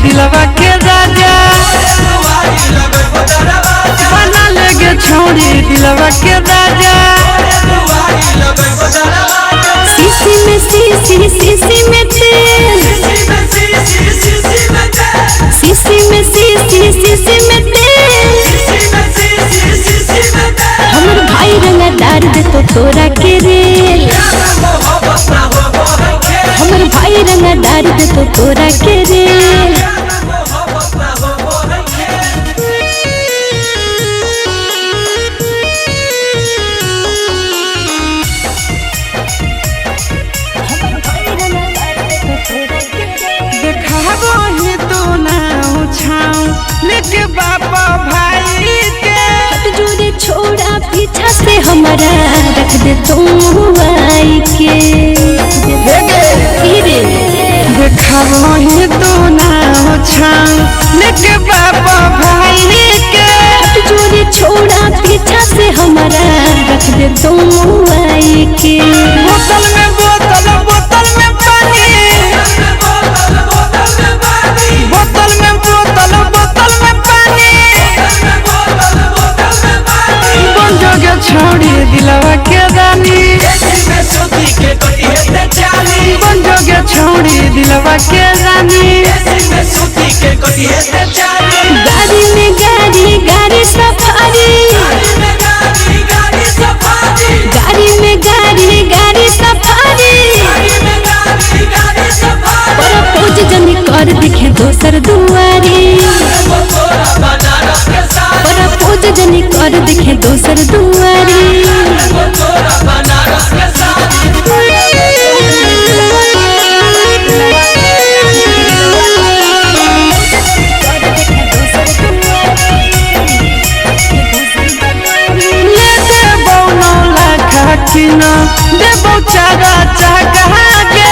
दिलवा के राजा बना लेगे छोड़ी दिलवा के राजा। सीसी में सीसी में तेल, सीसी में सीसी में तेल। हमर भाई रंगा डार दे तो तोरा के रेल, हमर भाई रंगा डार दे तो तोरा के रेल। लेके बापा भाई के हट जोरे छोड़ा पीछा से हमारा रख दे तुम आई के। देखाबो ही तो ना छाऊ लेके बापा भाई के हट जोरे छोड़ा पीछा से हमारा रख दे तुम आई के। बोतल में बोतल बोतल में पानी, बोतल में बोतल बोतल में पानी। बन जोगे छोड़ी दिलवा के रानी, बन जोगे छोड़ी दिलवा के रानी। गाड़ी में गाड़ी सफारी, गाड़ी में गाड़ी सफारी। पर खोज जनी कर दिखे दोसर दुआरी, पर खोज जनी कर दिखे दोसर दुआरी। देबो चारा चाहा के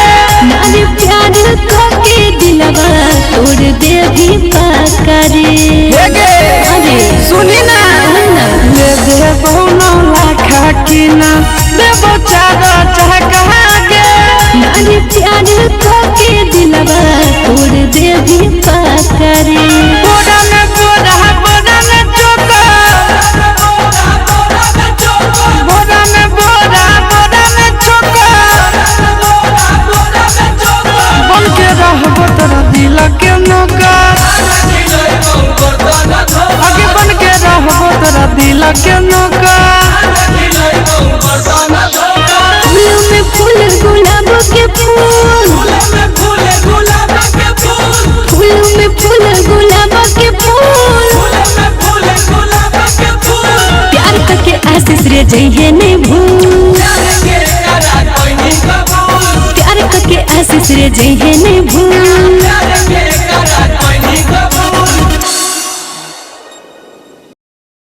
नारी प्यार को के दिलवा तोड़ दे भी पाकरे। अरे सुनी ना ले देबो लाखा की ना देबो चारा चाहा के नारी प्यार को के दिलवा तोड़ दे भी पाकरे। बोरा में बोरा बोरा में चोका, बोरा में बोरा बोरा में चोका। बन के रहबो तोरा दिल के नौका, आगे बन के रहबो तोरा दिल के नौका। फूलों में फूल गुलाब के फूल, फूलों में फूल गुलाब के फूल। प्यार करके आशीष रे जइहे नहीं भूल, प्यार करके आशीष रे जइहे नहीं भूल।